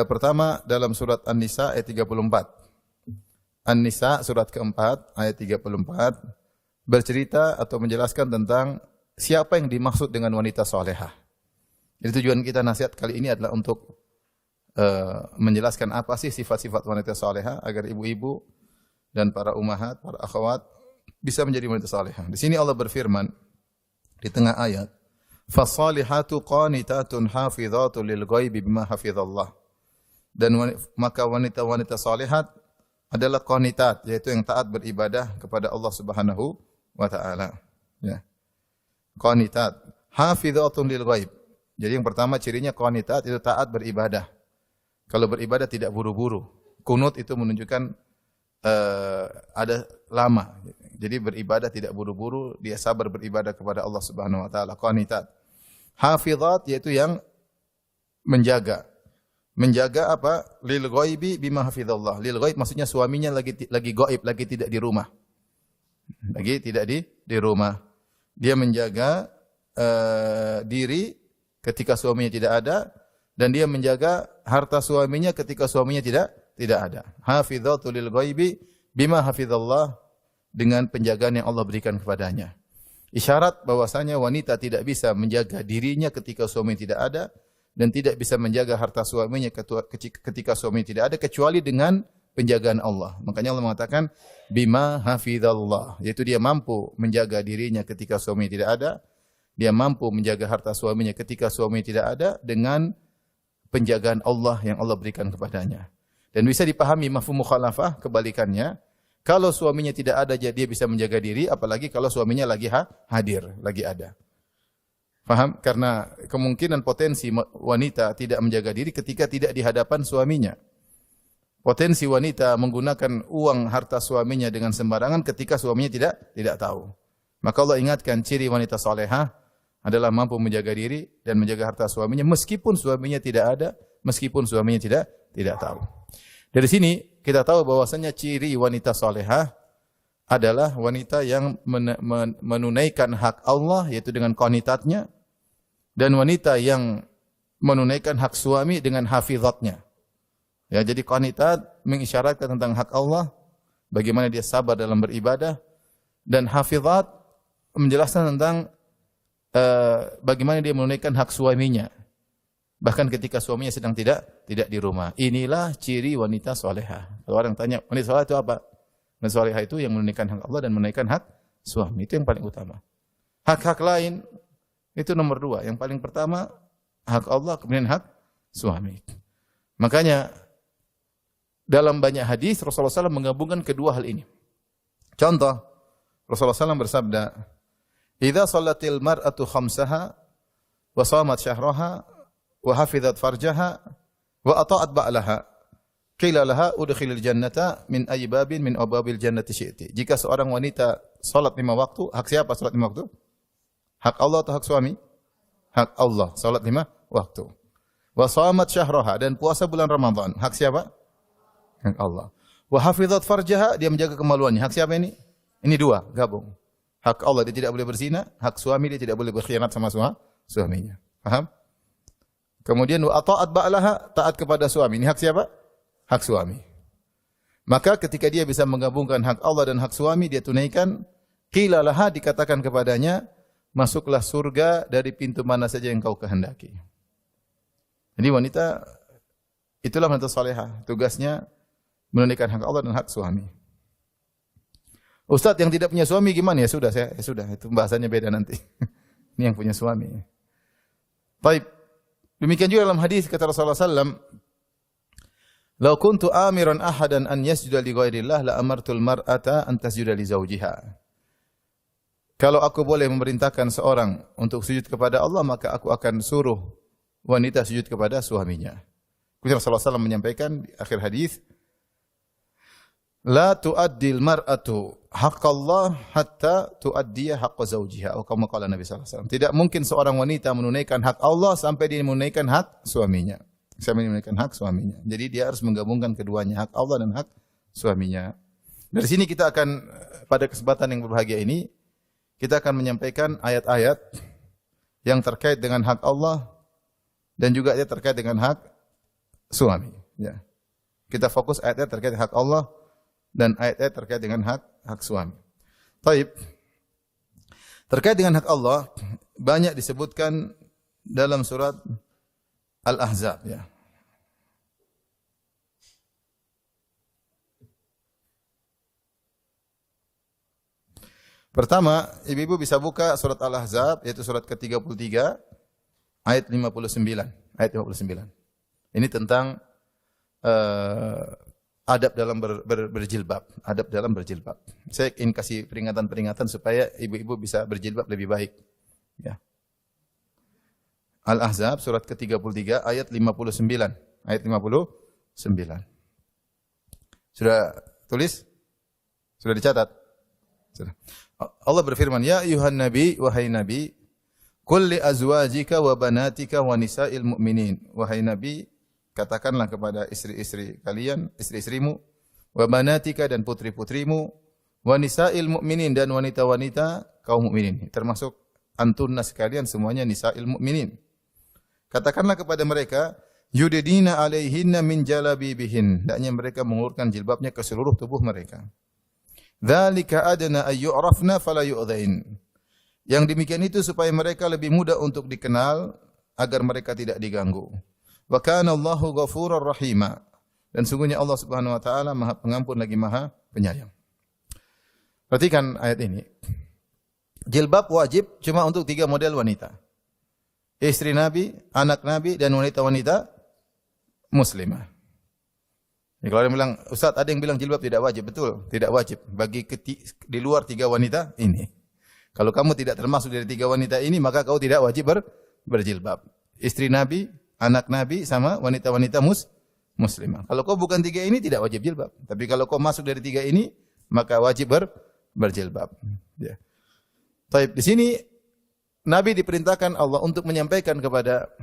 Pertama dalam surat An-Nisa ayat 34. An-Nisa surat keempat ayat 34 bercerita atau menjelaskan tentang siapa yang dimaksud dengan wanita salehah. Jadi tujuan kita nasihat kali ini adalah untuk menjelaskan apa sih sifat-sifat wanita salehah agar ibu-ibu dan para ummahat, para akhwat bisa menjadi wanita salehah. Di sini Allah berfirman di tengah ayat, "Fas-salihatu qanitatun hafizatun lil ghaibi bima hafizallah." Dan maka wanita-wanita salihat adalah qanitat, yaitu yang taat beribadah kepada Allah Subhanahu wa taala. Ya. Qanitat, hafizatun lil ghaib. Jadi yang pertama cirinya qanitat itu taat beribadah. Kalau beribadah tidak buru-buru. Kunut itu menunjukkan ada lama. Jadi beribadah tidak buru-buru, dia sabar beribadah kepada Allah Subhanahu wa taala. Qanitat. Hafizat yaitu yang menjaga. Menjaga apa? Lil ghaibi bima hafizallah. Lil ghaib maksudnya suaminya lagi gaib, lagi tidak di rumah. Lagi tidak di rumah. Dia menjaga diri ketika suaminya tidak ada dan dia menjaga harta suaminya ketika suaminya tidak ada. Hafizatul lil ghaibi bima hafizallah, dengan penjagaan yang Allah berikan kepadanya. Isyarat bahwasanya wanita tidak bisa menjaga dirinya ketika suami tidak ada dan tidak bisa menjaga harta suaminya ketika suami tidak ada kecuali dengan penjagaan Allah. Makanya Allah mengatakan bima hafizallah, yaitu dia mampu menjaga dirinya ketika suami tidak ada, dia mampu menjaga harta suaminya ketika suami tidak ada dengan penjagaan Allah yang Allah berikan kepadanya. Dan bisa dipahami mafhum mukhalafah kebalikannya. Kalau suaminya tidak ada dia bisa menjaga diri, apalagi kalau suaminya lagi hadir, lagi ada. Faham? Karena kemungkinan potensi wanita tidak menjaga diri ketika tidak di hadapan suaminya. Potensi wanita menggunakan uang harta suaminya dengan sembarangan ketika suaminya tidak tahu. Maka Allah ingatkan ciri wanita salehah adalah mampu menjaga diri dan menjaga harta suaminya meskipun suaminya tidak ada, meskipun suaminya tidak tahu. Dari sini kita tahu bahwasanya ciri wanita salehah adalah wanita yang menunaikan hak Allah yaitu dengan qanitatnya, dan wanita yang menunaikan hak suami dengan hafizatnya. Ya, jadi qanitat mengisyaratkan tentang hak Allah, bagaimana dia sabar dalam beribadah, dan hafizat menjelaskan tentang bagaimana dia menunaikan hak suaminya, bahkan ketika suaminya sedang tidak di rumah. Inilah ciri wanita salehah. Kalau orang tanya wanita salehah itu apa? Wanita salehah itu yang menunaikan hak Allah dan menunaikan hak suami, itu yang paling utama. Hak-hak lain itu nomor dua. Yang paling pertama hak Allah, kemudian hak suami. Makanya dalam banyak hadis Rasulullah SAW menggabungkan kedua hal ini. Contoh, Rasulullah SAW bersabda, "Idza shallatil mar'atu khamsaha wa shamat syahraha wa hafizat farjaha wa ata'at ba'laha, qila laha udkhilil jannata min ayyi babin min abwabil jannati syi'ti." Jika seorang wanita salat 5 waktu, hak siapa salat 5 waktu? Hak Allah atau hak suami? Hak Allah, salat 5 waktu. Wa shamat syahraha, dan puasa bulan Ramadan, hak siapa? Hak Allah. Wa hafizat farjaha, dia menjaga kemaluannya, hak siapa ini? Ini dua, gabung. Hak Allah, dia tidak boleh berzina, hak suami dia tidak boleh berkhianat sama suaminya. Paham? Kemudian wa ata'at ba'laha, taat kepada suami, ini hak siapa? Hak suami. Maka ketika dia bisa menggabungkan hak Allah dan hak suami, dia tunaikan, qila laha, dikatakan kepadanya, masuklah surga dari pintu mana saja yang kau kehendaki. Jadi wanita, itulah wanita salehah. Tugasnya menunaikan hak Allah dan hak suami. Ustaz yang tidak punya suami gimana? Ya sudah, itu bahasanya beda nanti. Ini yang punya suami. Baik. Demikian juga dalam hadis kata Rasulullah SAW, "Lau kuntu amiran ahadan an yasjuda li ghairillah la amartul mar'ata an tasjuda li zawjiha." Kalau aku boleh memerintahkan seorang untuk sujud kepada Allah, maka aku akan suruh wanita sujud kepada suaminya. Kemudian Rasulullah SAW menyampaikan di akhir hadis, "La tu'addil mar'atu haqqallah hatta tu'addiya haqqa zawjiha." Atau kama qala Nabi sallallahu alaihi wasallam. Tidak mungkin seorang wanita menunaikan hak Allah sampai dia menunaikan hak suaminya. Sampai menunaikan hak suaminya. Jadi dia harus menggabungkan keduanya, hak Allah dan hak suaminya. Dari sini kita akan pada kesempatan yang berbahagia ini kita akan menyampaikan ayat-ayat yang terkait dengan hak Allah dan juga terkait dengan hak suami. Ya. Kita fokus ayat-ayat terkait hak Allah dan ayat-ayat terkait dengan hak suami. Taib. Terkait dengan hak Allah banyak disebutkan dalam surat Al-Ahzab, ya. Pertama, ibu-ibu bisa buka surat Al-Ahzab, yaitu surat ke-33, ayat 59. Ayat 59. Ini tentang adab dalam berjilbab. Adab dalam berjilbab. Saya ingin kasih peringatan-peringatan supaya ibu-ibu bisa berjilbab lebih baik. Ya. Al-Ahzab, surat ke-33, ayat 59. Ayat 59. Sudah tulis? Sudah dicatat? Sudah. Allah berfirman, "Ya ayuhan nabi, wahai nabi, qul li azwajika wa banatika wa nisa'il mu'minin." Wahai nabi, katakanlah kepada istri-istri kalian, istri-istrimu, wa banatika dan putri-putrimu, wa nisa'il mu'minin dan wanita-wanita kaum mukminin. Termasuk antunna sekalian semuanya nisa'il mu'minin. Katakanlah kepada mereka, yudidina alaihinna min jalabibihin. Hendaknya mereka mengulurkan jilbabnya ke seluruh tubuh mereka. Dzalika adna ay yu'rafna fala yu'dzain. Yang demikian itu supaya mereka lebih mudah untuk dikenal agar mereka tidak diganggu. Wa kana Allahu ghafurur rahima. Dan sungguhnya Allah Subhanahu wa taala Maha Pengampun lagi Maha Penyayang. Perhatikan ayat ini. Jilbab wajib cuma untuk 3 model wanita. Istri Nabi, anak Nabi dan wanita-wanita muslimah. Jadi kalau ada yang bilang, Ustaz ada yang bilang jilbab tidak wajib. Betul, tidak wajib. Bagi di luar 3 wanita ini. Kalau kamu tidak termasuk dari 3 wanita ini, maka kau tidak wajib berjilbab. Istri Nabi, anak Nabi, sama wanita-wanita muslimah. Kalau kau bukan 3 ini, tidak wajib jilbab. Tapi kalau kau masuk dari 3 ini, maka wajib berjilbab. Ya. Taib, di sini Nabi diperintahkan Allah untuk menyampaikan kepada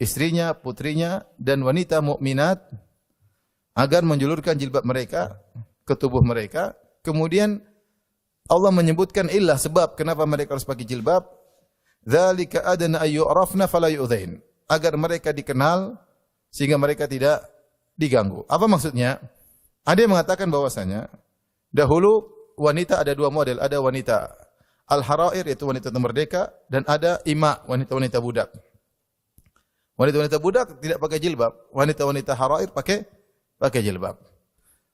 istrinya, putrinya, dan wanita mukminat agar menjulurkan jilbab mereka ke tubuh mereka. Kemudian Allah menyebutkan illah, sebab kenapa mereka harus pakai jilbab. Dzalika adna ay yu'rafna fala yu'dzain. Agar mereka dikenal sehingga mereka tidak diganggu. Apa maksudnya? Ada yang mengatakan bahwasanya dahulu wanita ada 2 model, ada wanita al-harair yaitu wanita merdeka dan ada ima, wanita-wanita budak. Wanita-wanita budak tidak pakai jilbab, wanita-wanita harair pakai jilbab.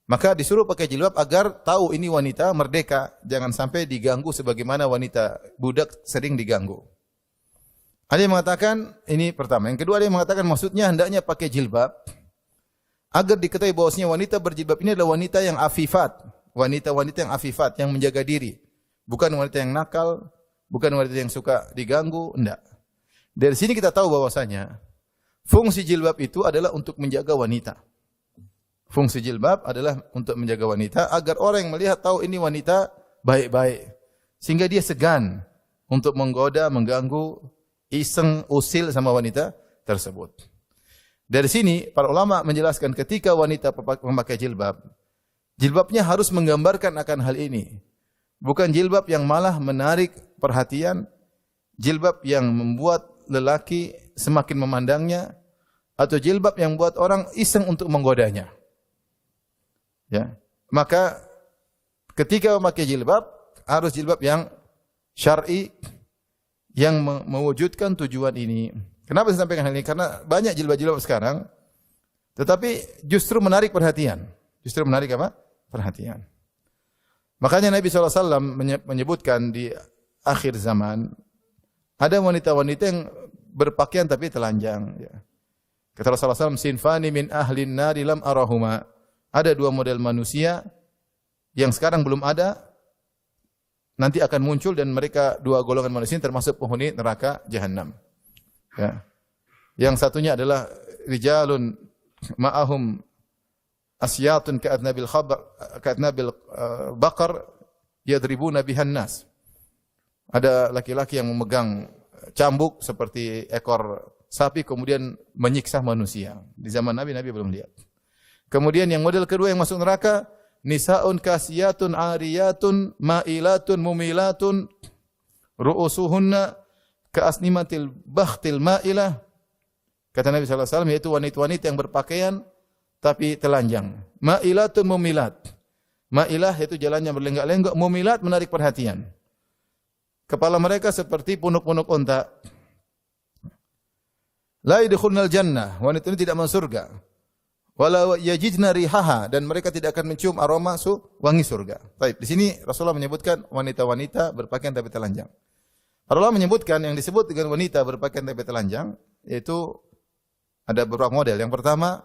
Maka disuruh pakai jilbab agar tahu ini wanita merdeka, jangan sampai diganggu sebagaimana wanita budak sering diganggu. Ada yang mengatakan ini pertama. Yang kedua ada yang mengatakan maksudnya hendaknya pakai jilbab agar diketahui bahwasanya wanita berjilbab ini adalah wanita yang afifat, wanita-wanita yang afifat, yang menjaga diri. Bukan wanita yang nakal, bukan wanita yang suka diganggu, enggak. Dari sini kita tahu bahwasanya fungsi jilbab itu adalah untuk menjaga wanita. Fungsi jilbab adalah untuk menjaga wanita agar orang yang melihat tahu ini wanita baik-baik. Sehingga dia segan untuk menggoda, mengganggu, iseng, usil sama wanita tersebut. Dari sini para ulama menjelaskan ketika wanita memakai jilbab, jilbabnya harus menggambarkan akan hal ini. Bukan jilbab yang malah menarik perhatian, jilbab yang membuat lelaki semakin memandangnya, atau jilbab yang membuat orang iseng untuk menggodanya. Ya, maka ketika memakai jilbab harus jilbab yang syar'i yang mewujudkan tujuan ini. Kenapa saya sampaikan hal ini? Karena banyak jilbab-jilbab sekarang tetapi justru menarik perhatian. Justru menarik apa? Perhatian. Makanya Nabi SAW menyebutkan di akhir zaman ada wanita-wanita yang berpakaian tapi telanjang. Ya. Kata Rasulullah SAW, sinfani min ahlin nari lam arahuma. Ada 2 model manusia yang sekarang belum ada, nanti akan muncul dan mereka 2 golongan manusia termasuk penghuni neraka Jahannam. Ya. Yang satunya adalah rijalun ma'ahum asyatun ka'adnabil baqar yadribuna bihan nas. Ada laki-laki yang memegang cambuk seperti ekor sapi kemudian menyiksa manusia. Di zaman Nabi belum lihat. Kemudian yang model kedua yang masuk neraka, nisaun kasiyatun ariyatun ma'ilatun mumilatun ru'usuhunna ka'asnimatil bakhtil ma'ilah Kata Nabi SAW, yaitu wanita-wanita yang berpakaian tapi telanjang. Ma'ilatun mumilat. Ma'ilah itu jalannya berlenggak-lenggok, mumilat menarik perhatian. Kepala mereka seperti punuk-punuk unta. La yadkhulunal jannah, wanita ini tidak masuk surga. Wala yajidna rihaha, dan mereka tidak akan mencium aroma wangi surga. Baik, di sini Rasulullah menyebutkan wanita-wanita berpakaian tapi telanjang. Rasulullah menyebutkan yang disebut dengan wanita berpakaian tapi telanjang yaitu ada beberapa model. Yang pertama,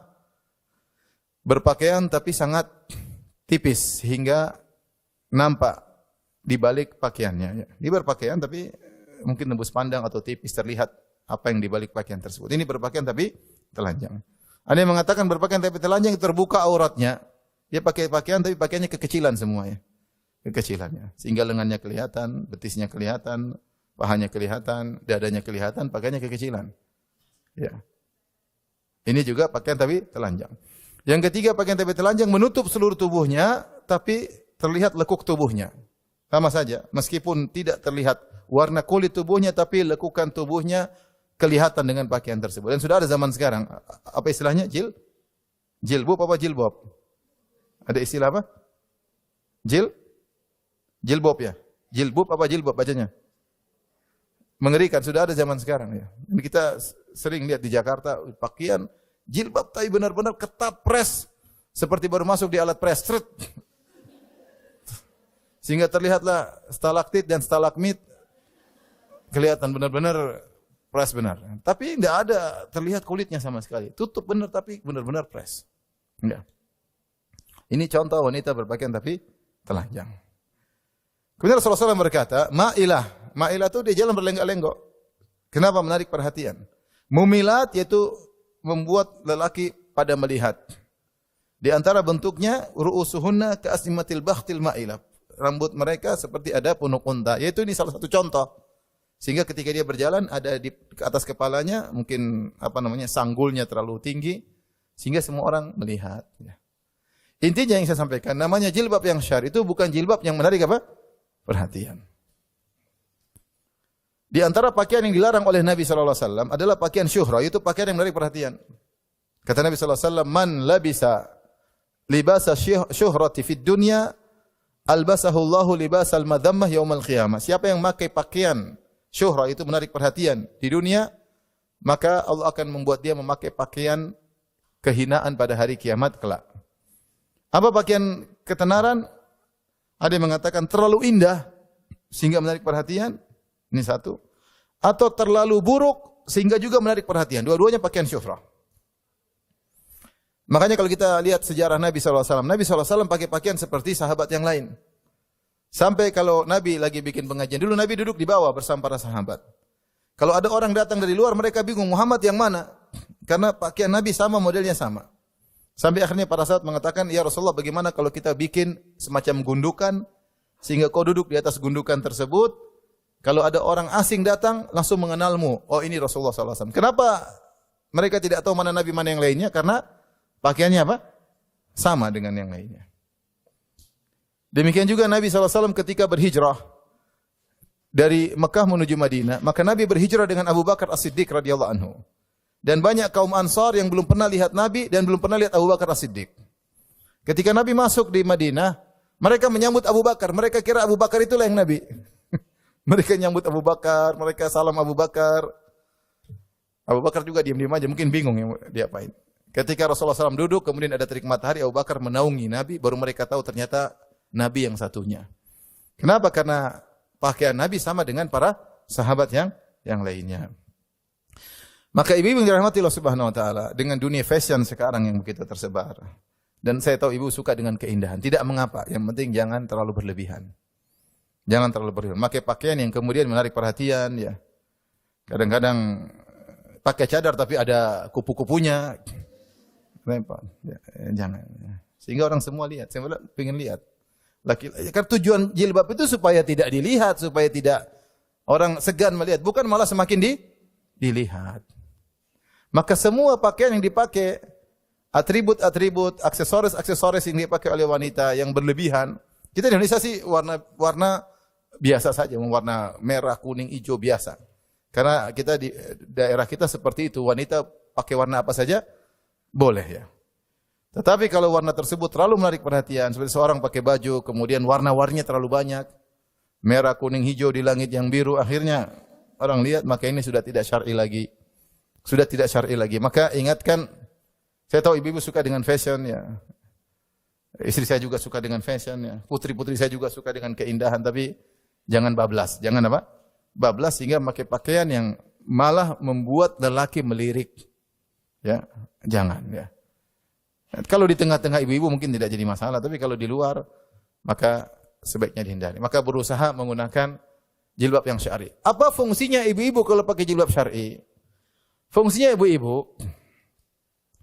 berpakaian tapi sangat tipis sehingga nampak di balik pakaiannya. Dia berpakaian tapi mungkin tembus pandang atau tipis terlihat apa yang di balik pakaian tersebut. Ini berpakaian tapi telanjang. Ada yang mengatakan berpakaian tapi telanjang terbuka auratnya. Dia pakai pakaian tapi pakaiannya kekecilan semuanya. Kekecilannya. Sehingga lengannya kelihatan, betisnya kelihatan, pahanya kelihatan, dadanya kelihatan, pakaiannya kekecilan. Ya. Ini juga pakaian tapi telanjang. Yang ketiga, pakaian tapi telanjang menutup seluruh tubuhnya tapi terlihat lekuk tubuhnya. Sama saja, meskipun tidak terlihat warna kulit tubuhnya tapi lekukan tubuhnya kelihatan dengan pakaian tersebut. Dan sudah ada zaman sekarang, apa istilahnya? Jilbab apa jilbab? Ada istilah apa? Jilbab ya? Jilbab apa jilbab bacanya? Mengerikan, sudah ada zaman sekarang ya. Ini kita sering lihat di Jakarta, pakaian jilbab tapi benar-benar ketat press. Seperti baru masuk di alat press. Sehingga terlihatlah stalaktit dan stalagmit. Kelihatan benar-benar press benar. Tapi tidak ada terlihat kulitnya sama sekali. Tutup benar tapi benar-benar press. Enggak. Ini contoh wanita berpakaian tapi telanjang. Kemudian Rasulullah SAW berkata, Ma'ilah. Ma'ilah itu dia jalan berlenggak-lenggok. Kenapa menarik perhatian? Mumilat yaitu membuat lelaki pada melihat. Di antara bentuknya, ru'usuhunna ka'asnimatil bakhtil ma'ilah. Rambut mereka seperti ada punuk unta. Yaitu ini salah satu contoh. Sehingga ketika dia berjalan ada di atas kepalanya mungkin sanggulnya terlalu tinggi sehingga semua orang melihat. Intinya yang saya sampaikan, namanya jilbab yang syar'i itu bukan jilbab yang menarik apa? Perhatian. Di antara pakaian yang dilarang oleh Nabi sallallahu alaihi wasallam adalah pakaian syuhra, itu pakaian yang menarik perhatian. Kata Nabi sallallahu alaihi wasallam, "Man labisa libasa syuhrati fid dunya, albasahu Allahu libasal madhammah yaumal qiyamah." Siapa yang memakai pakaian syuhra itu menarik perhatian di dunia, maka Allah akan membuat dia memakai pakaian kehinaan pada hari kiamat kelak. Apa pakaian ketenaran? Ada yang mengatakan terlalu indah sehingga menarik perhatian. Ini satu. Atau terlalu buruk sehingga juga menarik perhatian. Dua-duanya pakaian syuhra. Makanya kalau kita lihat sejarah Nabi SAW, Nabi SAW pakai pakaian seperti sahabat yang lain. Sampai kalau Nabi lagi bikin pengajian, dulu Nabi duduk di bawah bersama para sahabat. Kalau ada orang datang dari luar, mereka bingung, Muhammad yang mana? Karena pakaian Nabi sama, modelnya sama. Sampai akhirnya para sahabat mengatakan, ya Rasulullah, bagaimana kalau kita bikin semacam gundukan, sehingga kau duduk di atas gundukan tersebut, kalau ada orang asing datang, langsung mengenalmu. Oh, ini Rasulullah SAW. Kenapa mereka tidak tahu mana Nabi, mana yang lainnya? Karena pakaiannya apa? Sama dengan yang lainnya. Demikian juga Nabi SAW ketika berhijrah dari Mekah menuju Madinah, maka Nabi berhijrah dengan Abu Bakar As-Siddiq radhiyallahu anhu. Dan banyak kaum Ansar yang belum pernah lihat Nabi dan belum pernah lihat Abu Bakar As-Siddiq. Ketika Nabi masuk di Madinah, mereka menyambut Abu Bakar. Mereka kira Abu Bakar itulah yang Nabi. Mereka nyambut Abu Bakar, mereka salam Abu Bakar. Abu Bakar juga diam-diam aja, mungkin bingung yang diapain. Ketika Rasulullah SAW duduk, kemudian ada terik matahari, Abu Bakar menaungi Nabi, baru mereka tahu ternyata Nabi yang satunya. Kenapa? Karena pakaian Nabi sama dengan para sahabat yang lainnya. Maka ibu-ibu yang dirahmati Allah Subhanahu wa taala, dengan dunia fashion sekarang yang begitu tersebar. Dan saya tahu ibu suka dengan keindahan, tidak mengapa, yang penting jangan terlalu berlebihan. Jangan terlalu berlebihan. Pakai pakaian yang kemudian menarik perhatian ya. Kadang-kadang pakai cadar tapi ada kupu-kupunya. Ya, jangan. Sehingga orang semua lihat. Saya ingin lihat. Karena tujuan jilbab itu supaya tidak dilihat, supaya tidak orang segan melihat, bukan malah semakin dilihat. Maka semua pakaian yang dipakai, atribut-atribut, aksesoris-aksesoris yang dipakai oleh wanita yang berlebihan. Kita di Indonesia sih warna biasa saja, warna merah, kuning, hijau biasa. Karena kita di daerah kita seperti itu, wanita pakai warna apa saja boleh ya. Tetapi kalau warna tersebut terlalu menarik perhatian, seperti seorang pakai baju kemudian warna-warninya terlalu banyak, merah, kuning, hijau di langit yang biru, akhirnya orang lihat, maka ini sudah tidak syar'i lagi. Sudah tidak syar'i lagi. Maka ingatkan, saya tahu ibu-ibu suka dengan fashion ya. Istri saya juga suka dengan fashion ya. Putri-putri saya juga suka dengan keindahan, tapi jangan bablas. Jangan apa? Bablas sehingga memakai pakaian yang malah membuat lelaki melirik. Ya, jangan ya. Kalau di tengah-tengah ibu-ibu mungkin tidak jadi masalah, tapi kalau di luar maka sebaiknya dihindari. Maka berusaha menggunakan jilbab yang syar'i. Apa fungsinya ibu-ibu kalau pakai jilbab syar'i? Fungsinya ibu-ibu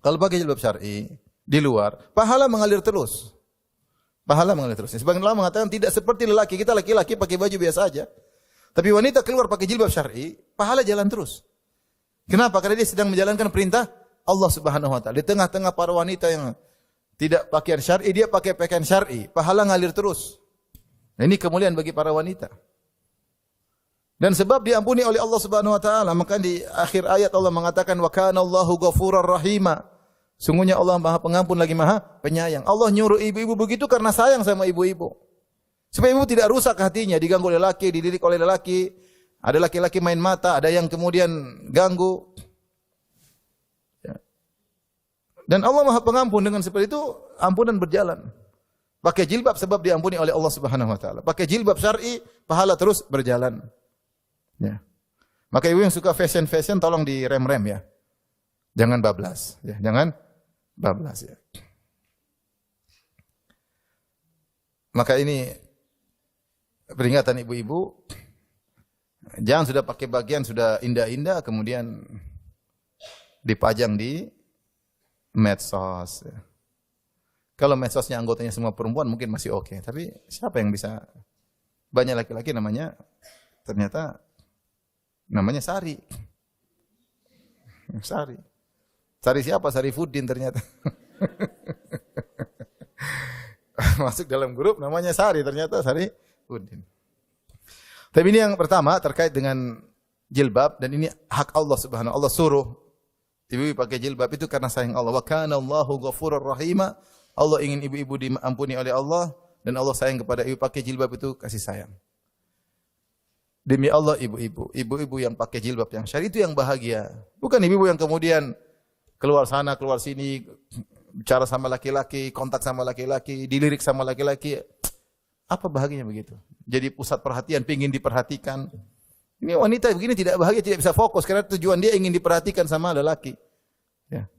kalau pakai jilbab syar'i di luar, pahala mengalir terus. Pahala mengalir terus. Sebagian ulama mengatakan tidak seperti lelaki. Kita laki-laki pakai baju biasa aja. Tapi wanita keluar pakai jilbab syar'i, pahala jalan terus. Kenapa? Karena dia sedang menjalankan perintah Allah Subhanahu wa taala. Di tengah-tengah para wanita yang tidak pakaian syar'i, dia pakai pakaian syar'i, pahala ngalir terus. Nah, ini kemuliaan bagi para wanita. Dan sebab diampuni oleh Allah Subhanahu wa taala, maka di akhir ayat Allah mengatakan wa kana Allahu ghafurar rahima. Sungguhnya Allah Maha Pengampun lagi Maha Penyayang. Allah nyuruh ibu-ibu begitu karena sayang sama ibu-ibu. Supaya ibu tidak rusak hatinya, diganggu oleh laki, dididik oleh lelaki. Ada laki-laki main mata, ada yang kemudian ganggu. Dan Allah Maha Pengampun, dengan seperti itu ampunan berjalan. Pakai jilbab sebab diampuni oleh Allah Subhanahu wa taala. Pakai jilbab syar'i, pahala terus berjalan. Ya. Maka ibu yang suka fashion tolong direm-rem ya. Jangan bablas ya, jangan bablas ya. Maka ini peringatan ibu-ibu, jangan sudah pakai bagian sudah indah-indah kemudian dipajang di medsos. Kalau medsosnya anggotanya semua perempuan mungkin masih oke, tapi siapa yang bisa? Banyak laki-laki namanya ternyata namanya Sari. Sari. Sari siapa? Sarifuddin ternyata. Masuk dalam grup namanya Sari, ternyata Sarifuddin. Tapi ini yang pertama terkait dengan jilbab, dan ini hak Allah Subhanahu wa taala. Allah suruh ibu-ibu pakai jilbab itu karena sayang Allah. Wa kana Allahu ghafurur rahima. Allah ingin ibu-ibu diampuni oleh Allah, dan Allah sayang kepada ibu. Pakai jilbab itu kasih sayang. Demi Allah ibu-ibu yang pakai jilbab yang syar'i itu yang bahagia. Bukan ibu-ibu yang kemudian keluar sana, keluar sini, bicara sama laki-laki, kontak sama laki-laki, dilirik sama laki-laki. Apa bahagianya begitu? Jadi pusat perhatian, pingin diperhatikan. Ini wanita begini tidak bahagia, tidak bisa fokus karena tujuan dia ingin diperhatikan sama lelaki. Ya.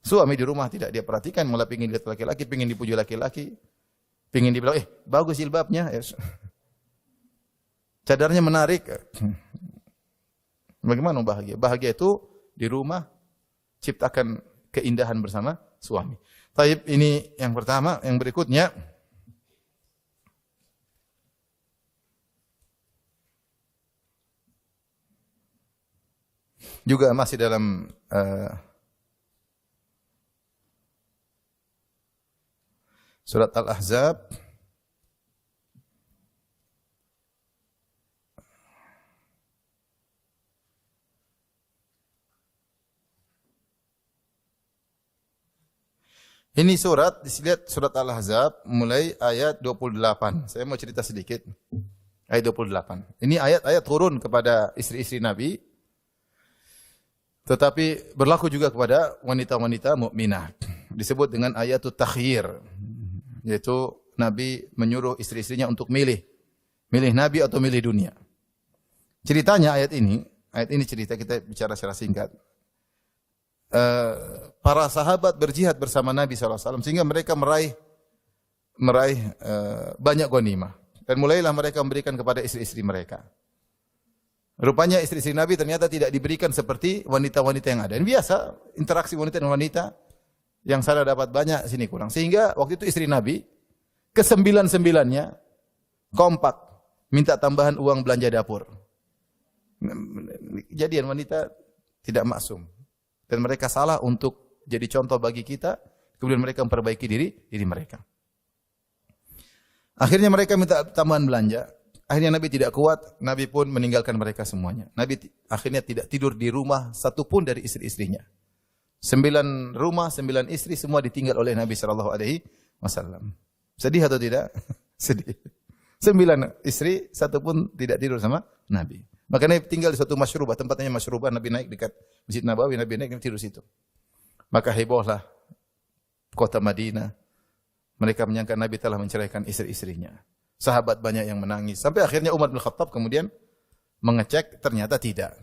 Suami di rumah tidak dia perhatikan, malah pingin lihat laki-laki, pingin dipuji laki-laki, pingin dibilang, bagus jilbabnya. Ya. Cadarnya menarik. Bagaimana bahagia? Bahagia itu di rumah, ciptakan keindahan bersama suami. Taib, ini yang pertama. Yang berikutnya, juga masih dalam surat Al-Ahzab. Ini surat, dilihat surat Al-Ahzab mulai ayat 28. Saya mau cerita sedikit. Ayat 28. Ini ayat-ayat turun kepada istri-istri Nabi, tetapi berlaku juga kepada wanita-wanita mukminah. Disebut dengan ayatut takhyir, yaitu Nabi menyuruh istri-istrinya untuk milih Nabi atau milih dunia. Ceritanya ayat ini cerita, kita bicara secara singkat. Para sahabat berjihad bersama Nabi SAW sehingga mereka meraih banyak ghanimah, dan mulailah mereka memberikan kepada istri-istri mereka. Rupanya istri-istri Nabi ternyata tidak diberikan seperti wanita-wanita yang ada. Dan biasa interaksi wanita dengan wanita, yang sana dapat banyak, sini kurang. Sehingga waktu itu istri Nabi ke-9-9-nya kompak minta tambahan uang belanja dapur. Kejadian wanita tidak maksum, dan mereka salah untuk jadi contoh bagi kita. Kemudian mereka memperbaiki diri mereka. Akhirnya mereka minta tambahan belanja. Akhirnya Nabi tidak kuat, Nabi pun meninggalkan mereka semuanya. Nabi akhirnya tidak tidur di rumah satupun dari istri-istrinya. 9 rumah, 9 istri semua ditinggal oleh Nabi sallallahu alaihi wasallam. Sedih atau tidak? Sedih. 9 istri, satu pun tidak tidur sama Nabi. Maka Nabi tinggal di suatu masyrubah, tempatnya masyrubah, Nabi naik dekat Masjid Nabawi, Nabi naik tidur situ. Maka hebohlah kota Madinah. Mereka menyangka Nabi telah menceraikan istri-istrinya. Sahabat banyak yang menangis. Sampai akhirnya Umar bin Khattab kemudian mengecek, ternyata tidak.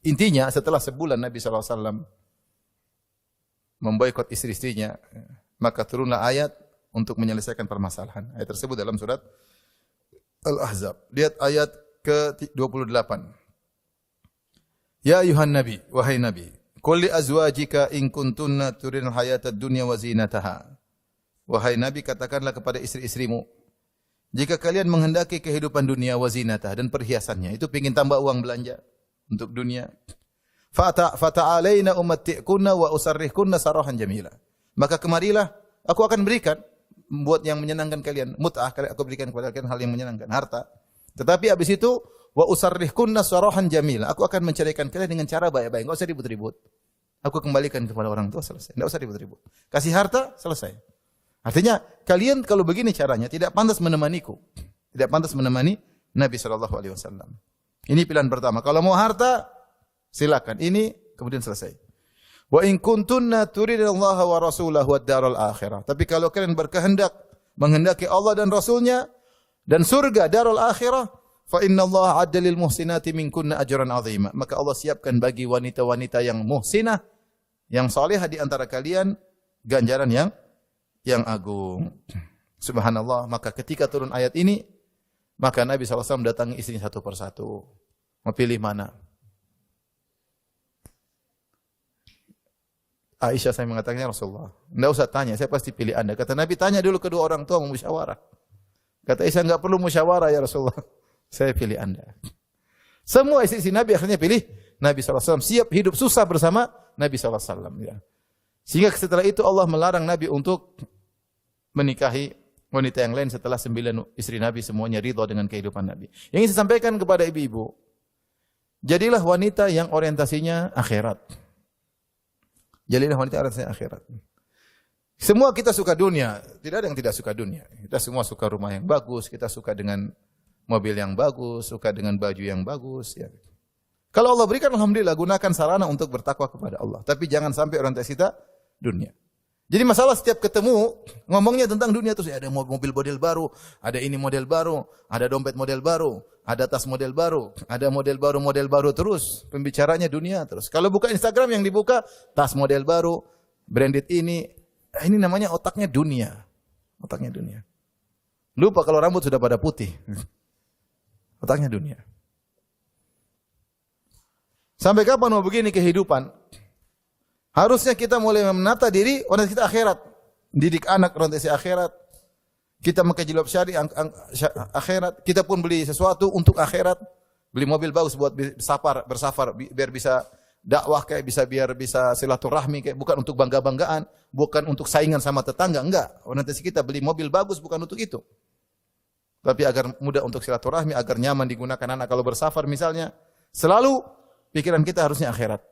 Intinya setelah sebulan Nabi SAW memboikot istri-istrinya, maka turunlah ayat untuk menyelesaikan permasalahan. Ayat tersebut dalam surat Al-Ahzab. Lihat ayat ke-28. Ya ayuhan Nabi, wahai Nabi, qul li azwajika in kuntunna turidul hayatad dunya wa zinataha. Wahai Nabi, katakanlah kepada istri-istrimu, jika kalian menghendaki kehidupan dunia wa zinatah dan perhiasannya, itu ingin tambah uang belanja untuk dunia. Fata'alaina umatti'kunna wa usarrihkunna sarahan jamila. Maka kemarilah, aku akan berikan buat yang menyenangkan kalian. Mut'ah, aku berikan kepada kalian hal yang menyenangkan, harta. Tetapi habis itu wa usarrihkunna sarahan jamila. Aku akan menceraikan kalian dengan cara baik-baik, enggak usah ribut-ribut. Aku kembalikan kepada orang tua, selesai. Enggak usah ribut-ribut. Kasih harta, selesai. Artinya, kalian kalau begini caranya, tidak pantas menemaniku. Tidak pantas menemani Nabi SAW. Ini pilihan pertama. Kalau mau harta, silakan. Ini, kemudian selesai. Wa in kuntunna turidallaha wa rasulahu wad daral akhirah. Tapi kalau kalian berkehendak, menghendaki Allah dan Rasulnya, dan surga darul akhirah, fa innallaha adda lil muhsinati minkunna ajran azima. Maka Allah siapkan bagi wanita-wanita yang muhsinah, yang salihah di antara kalian, ganjaran yang agung. Subhanallah. Maka ketika turun ayat ini, maka Nabi SAW datangi istrinya satu persatu. Mau pilih mana? Aisyah saya mengatakan, ya Rasulullah, tidak usah tanya, saya pasti pilih Anda. Kata Nabi, tanya dulu kedua orang tua, musyawarah. Kata Aisyah, enggak perlu musyawarah ya Rasulullah, saya pilih Anda. Semua istri Nabi akhirnya pilih Nabi SAW. Siap hidup susah bersama Nabi SAW. Ya. Sehingga setelah itu Allah melarang Nabi untuk menikahi wanita yang lain setelah 9 istri Nabi semuanya ridha dengan kehidupan Nabi. Yang ingin saya sampaikan kepada ibu-ibu, jadilah wanita yang orientasinya akhirat. Jadilah wanita orientasinya akhirat. Semua kita suka dunia, tidak ada yang tidak suka dunia. Kita semua suka rumah yang bagus, kita suka dengan mobil yang bagus, suka dengan baju yang bagus. Ya. Kalau Allah berikan, alhamdulillah, gunakan sarana untuk bertakwa kepada Allah. Tapi jangan sampai orientasi kita dunia. Jadi masalah setiap ketemu, ngomongnya tentang dunia terus. Ada mobil model baru, ada ini model baru, ada dompet model baru, ada tas model baru, ada model baru terus. Pembicaranya dunia terus. Kalau buka Instagram yang dibuka, tas model baru, branded ini namanya otaknya dunia. Otaknya dunia. Lupa kalau rambut sudah pada putih. Otaknya dunia. Sampai kapan mau begini kehidupan? Harusnya kita mulai menata diri orientasi kita akhirat. Didik anak orientasi akhirat. Kita pakai jilbab syari akhirat. Kita pun beli sesuatu untuk akhirat. Beli mobil bagus buat bersafar biar bisa dakwah kayak biar bisa silaturahmi kayak bukan untuk bangga-banggaan, bukan untuk saingan sama tetangga, enggak. Orientasi kita beli mobil bagus bukan untuk itu. Tapi agar mudah untuk silaturahmi, agar nyaman digunakan anak kalau bersafar misalnya. Selalu pikiran kita harusnya akhirat.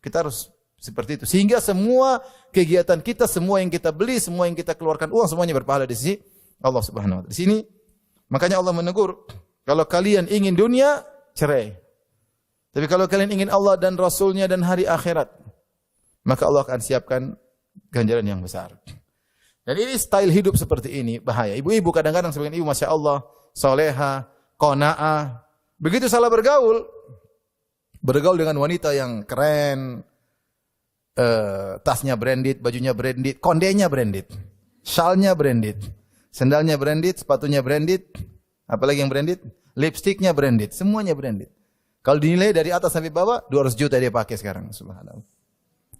Kita harus seperti itu. Sehingga semua kegiatan kita, semua yang kita beli, semua yang kita keluarkan uang, semuanya berpahala di sisi Allah Subhanahu wa taala. Di sini makanya Allah menegur, kalau kalian ingin dunia, cerai. Tapi kalau kalian ingin Allah dan Rasulnya dan hari akhirat, maka Allah akan siapkan ganjaran yang besar. Dan ini style hidup seperti ini bahaya. Ibu-ibu kadang-kadang sebagian ibu Masya Allah, soleha, qanaah. Begitu salah bergaul dengan wanita yang keren, tasnya branded, bajunya branded, kondenya branded, shalnya branded, sendalnya branded, sepatunya branded, apalagi yang branded, lipstiknya branded, semuanya branded. Kalau dinilai dari atas sampai bawah, 200 juta dia pakai sekarang, subhanallah.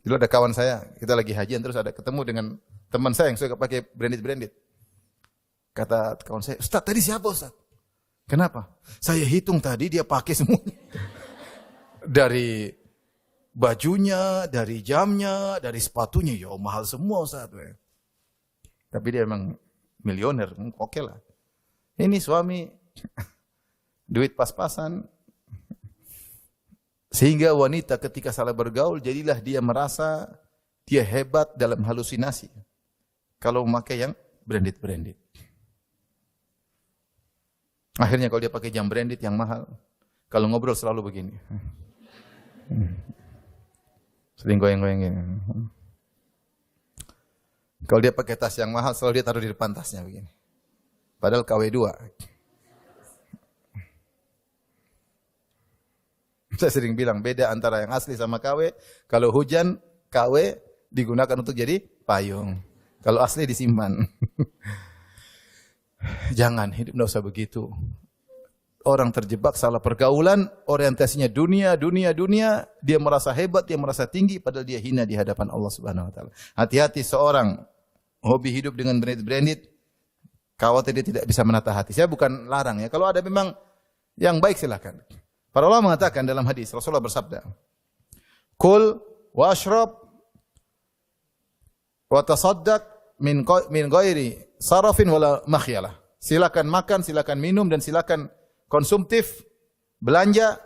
Dulu ada kawan saya, kita lagi hajian terus ada ketemu dengan teman saya yang suka pakai branded. Kata kawan saya, Ustaz tadi siapa Ustaz? Kenapa? Saya hitung tadi dia pakai semuanya. Dari bajunya, dari jamnya, dari sepatunya, ya mahal semua Ustaz. Tapi dia memang milioner, oke lah. Ini suami Duit pas-pasan. Sehingga wanita ketika salah bergaul, jadilah dia merasa dia hebat dalam halusinasi. Kalau memakai yang branded. Akhirnya kalau dia pakai jam branded yang mahal, kalau ngobrol selalu begini. Sering goyang-goyang gini. Kalau dia pakai tas yang mahal, selalu dia taruh di depan tasnya begini. Padahal KW2. Saya sering bilang beda antara yang asli sama KW. Kalau hujan, KW digunakan untuk jadi payung. Kalau asli disimpan. Jangan, hidup tidak usah begitu. Orang terjebak salah pergaulan, orientasinya dunia. Dia merasa hebat, dia merasa tinggi, padahal dia hina di hadapan Allah Subhanahu Wa Taala. Hati-hati seorang hobi hidup dengan branded, khawatir dia tidak bisa menata hati. Saya bukan larang ya. Kalau ada memang yang baik silakan. Para ulama mengatakan dalam hadis, Rasulullah bersabda, "Kul washrab wa tasaddaq min ghairi sarafin wala makhyalah." Silakan makan, silakan minum dan silakan konsumtif, belanja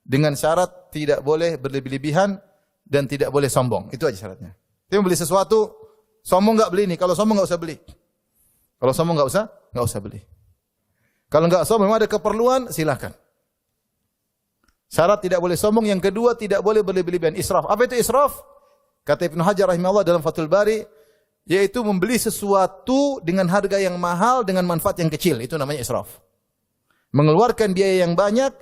dengan syarat tidak boleh berlebih-lebihan dan tidak boleh sombong. Itu aja syaratnya. Dia beli sesuatu, sombong enggak beli ini. Kalau sombong enggak usah beli. Kalau sombong enggak usah beli. Kalau enggak sombong memang ada keperluan, silakan. Syarat tidak boleh sombong. Yang kedua, tidak boleh berlebih-lebihan. Israf. Apa itu israf? Kata Ibnu Hajar rahimahullah dalam Fathul Bari, yaitu membeli sesuatu dengan harga yang mahal dengan manfaat yang kecil. Itu namanya israf. Mengeluarkan biaya yang banyak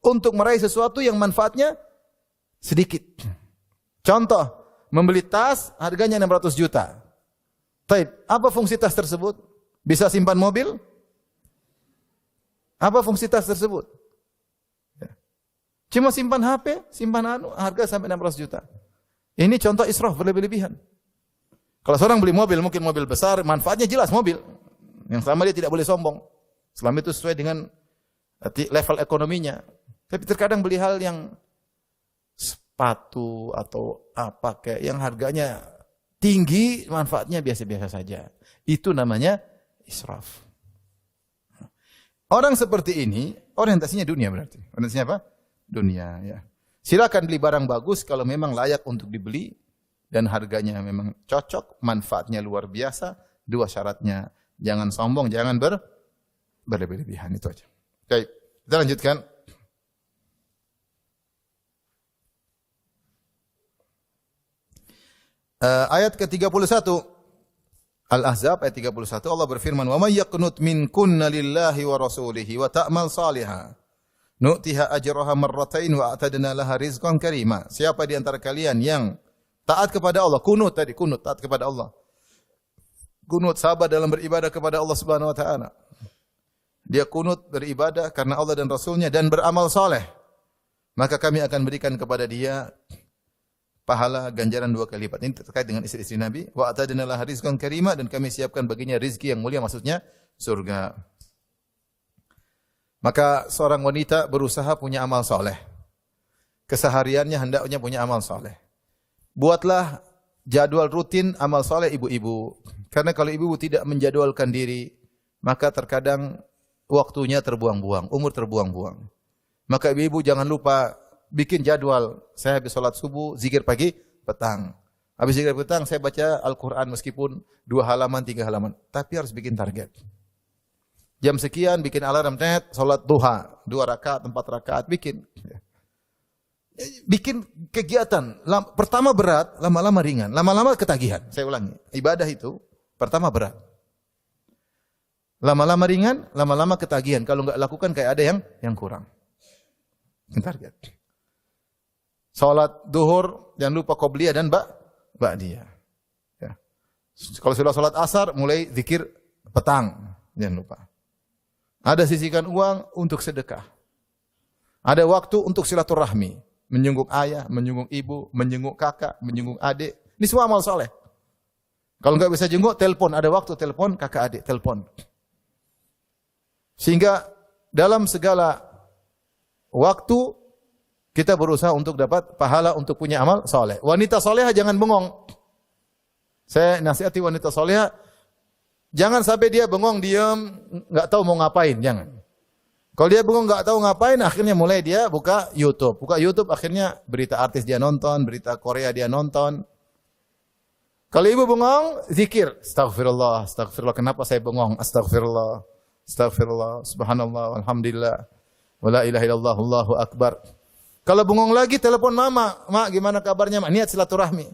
untuk meraih sesuatu yang manfaatnya sedikit. Contoh, membeli tas harganya 600 juta. Taib, apa fungsi tas tersebut? Bisa simpan mobil? Apa fungsi tas tersebut? Cuma simpan HP, harga sampai 600 juta. Ini contoh israf, berlebih-lebihan. Kalau seorang beli mobil, mungkin mobil besar, manfaatnya jelas mobil. Yang sama dia tidak boleh sombong. Selama itu sesuai dengan level ekonominya. Tapi terkadang beli hal yang sepatu atau apa kayak yang harganya tinggi, manfaatnya biasa-biasa saja. Itu namanya israf. Orang seperti ini, orientasinya dunia berarti. Orientasinya apa? Dunia, ya. Silakan beli barang bagus kalau memang layak untuk dibeli dan harganya memang cocok, manfaatnya luar biasa. Dua syaratnya, jangan sombong, jangan berlebih-lebihan, itu aja. Baik, kita lanjutkan. Ayat ke-31 Al-Ahzab ayat 31 Allah berfirman, "Wa may yaqnut minkunna lillahi wa rasulihi wa ta'mal salihah nu'tiha ajraha marratain wa a'tadna laha rizqan karima." Siapa di antara kalian yang taat kepada Allah, kunut taat kepada Allah. Kunut sabar dalam beribadah kepada Allah Subhanahu wa taala. Dia kunut beribadah karena Allah dan Rasulnya dan beramal saleh. Maka kami akan berikan kepada dia pahala ganjaran 2 kali lipat. Ini terkait dengan istri-istri Nabi. Wa atadna laha rizqan karima, dan kami siapkan baginya rizki yang mulia, maksudnya surga. Maka seorang wanita berusaha punya amal soleh. Kesehariannya hendaknya punya amal soleh. Buatlah jadwal rutin amal soleh ibu-ibu. Karena kalau ibu-ibu tidak menjadwalkan diri, maka terkadang waktunya terbuang-buang, umur terbuang-buang. Maka ibu-ibu jangan lupa bikin jadwal. Saya habis sholat subuh, zikir pagi, petang. Habis zikir petang, saya baca Al-Quran meskipun 2 halaman, 3 halaman. Tapi harus bikin target. Jam sekian bikin alarm, sholat duha, 2 rakaat, 4 rakaat, bikin. Bikin kegiatan. Pertama berat, lama-lama ringan. Lama-lama ketagihan. Saya ulangi. Ibadah itu, pertama berat. Lama-lama ringan, lama-lama ketagihan. Kalau enggak lakukan kayak ada yang kurang. Target. Salat duhur, jangan lupa qobliyah dan ba'diyah. Ya. Kalau sudah salat asar, mulai zikir petang, jangan lupa. Ada sisihkan uang untuk sedekah. Ada waktu untuk silaturahmi, menjenguk ayah, menjenguk ibu, menjenguk kakak, menjenguk adik. Ini semua amal soleh. Kalau enggak bisa jenguk, telepon. Ada waktu telepon kakak adik, telepon. Sehingga dalam segala waktu kita berusaha untuk dapat pahala untuk punya amal soleh. Wanita soleha jangan bengong. Saya nasihati wanita soleha, jangan sampai dia bengong, diam, nggak tahu mau ngapain. Jangan. Kalau dia bengong nggak tahu ngapain, akhirnya mulai dia buka YouTube. Buka YouTube, akhirnya berita artis dia nonton, berita Korea dia nonton. Kalau ibu bengong, zikir. Astagfirullah, astagfirullah. Kenapa saya bengong? Astagfirullah, astagfirullah, subhanallah, alhamdulillah. Wala ilaha illallah, Allahu akbar. Kalau bengong lagi, telepon mama. Mak, gimana kabarnya? Mak, niat silaturahmi.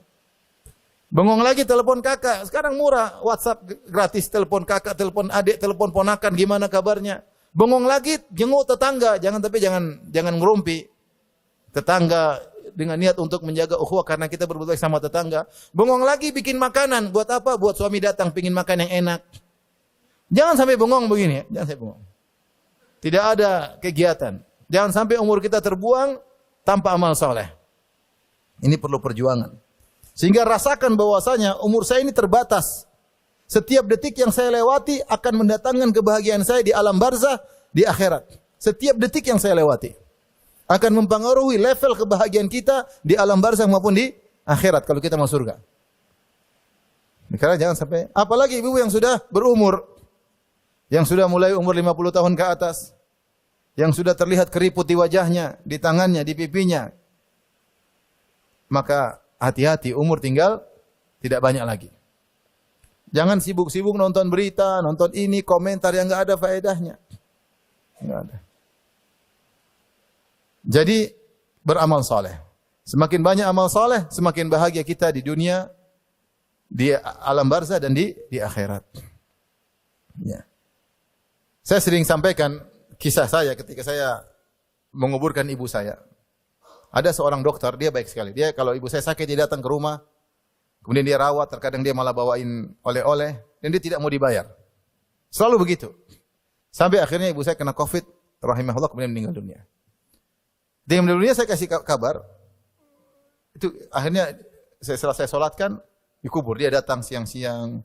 Bengong lagi, telepon kakak. Sekarang murah, WhatsApp gratis. Telepon kakak, telepon adik, telepon ponakan. Gimana kabarnya? Bengong lagi, jenguk tetangga. Jangan ngerumpi. Tetangga dengan niat untuk menjaga ukhuwah karena kita berbuat baik sama tetangga. Bengong lagi bikin makanan. Buat apa? Buat suami datang pingin makan yang enak. Jangan sampai bengong begini ya. Jangan sampai bengong. Tidak ada kegiatan. Jangan sampai umur kita terbuang tanpa amal soleh. Ini perlu perjuangan. Sehingga rasakan bahwasanya umur saya ini terbatas. Setiap detik yang saya lewati akan mendatangkan kebahagiaan saya di alam barzah, di akhirat. Setiap detik yang saya lewati akan mempengaruhi level kebahagiaan kita di alam barzah maupun di akhirat kalau kita masuk surga. Karena jangan sampai, apalagi ibu yang sudah berumur, yang sudah mulai umur 50 tahun ke atas, yang sudah terlihat keriput di wajahnya, di tangannya, di pipinya. Maka hati-hati, umur tinggal tidak banyak lagi. Jangan sibuk-sibuk nonton berita, nonton ini, komentar yang enggak ada faedahnya. Enggak ada. Jadi beramal saleh. Semakin banyak amal saleh, semakin bahagia kita di dunia, di alam barzah dan di akhirat. Ya. Saya sering sampaikan kisah saya ketika saya menguburkan ibu saya. Ada seorang dokter, dia baik sekali. Dia kalau ibu saya sakit dia datang ke rumah, kemudian dia rawat, terkadang dia malah bawain oleh-oleh dan dia tidak mau dibayar. Selalu begitu. Sampai akhirnya ibu saya kena Covid, rahimahullah, kemudian meninggal dunia. Dia meninggal dunia, saya kasih kabar. Itu akhirnya setelah saya sholatkan, dikubur. Dia datang siang-siang,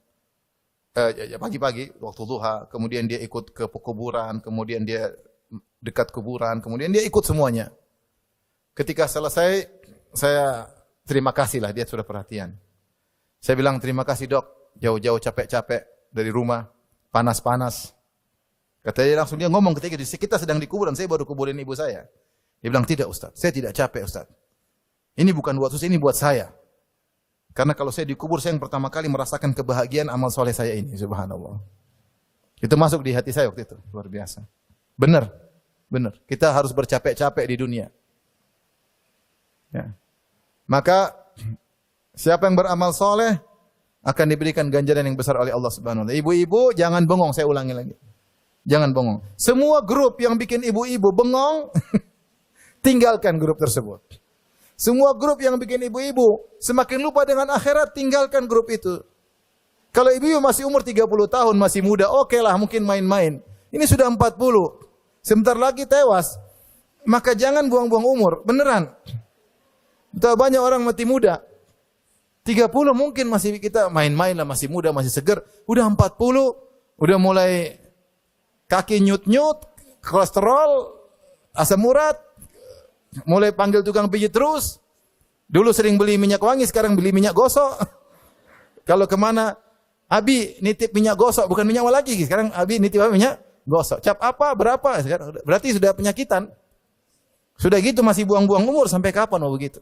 pagi-pagi, waktu duha. Kemudian dia ikut ke kuburan, kemudian dia dekat kuburan, kemudian dia ikut semuanya. Ketika selesai, saya terima kasih lah, dia sudah perhatian. Saya bilang, terima kasih dok, jauh-jauh capek-capek dari rumah, panas-panas. Kata dia langsung, dia ngomong ketika kita sedang di kuburan, saya baru kuburin ibu saya. Dia bilang, tidak Ustaz, saya tidak capek Ustaz. Ini bukan buat Ustaz, ini buat saya. Karena kalau saya dikubur, saya yang pertama kali merasakan kebahagiaan amal soleh saya ini. Subhanallah. Itu masuk di hati saya waktu itu. Luar biasa. Benar. Benar. Kita harus bercapek-capek di dunia. Ya. Maka, siapa yang beramal soleh, akan diberikan ganjaran yang besar oleh Allah Subhanahu wa Ta'ala. Ibu-ibu, jangan bengong. Saya ulangi lagi. Jangan bengong. Semua grup yang bikin ibu-ibu bengong, tinggalkan grup tersebut. Semua grup yang bikin ibu-ibu semakin lupa dengan akhirat, tinggalkan grup itu. Kalau ibu-ibu masih umur 30 tahun, masih muda, oke lah mungkin main-main. Ini sudah 40. Sebentar lagi tewas. Maka jangan buang-buang umur. Beneran. Betapa banyak orang mati muda. 30 mungkin masih kita main-main lah, masih muda, masih seger. Udah 40, udah mulai kaki nyut-nyut, kolesterol, asam urat, mulai panggil tukang pijit terus. Dulu sering beli minyak wangi, sekarang beli minyak gosok. Kalau kemana, Abi nitip minyak gosok, bukan minyak wangi lagi. Sekarang Abi nitip minyak gosok. Cap apa, berapa? Berarti sudah penyakitan. Sudah gitu masih buang-buang umur, sampai kapan mau begitu?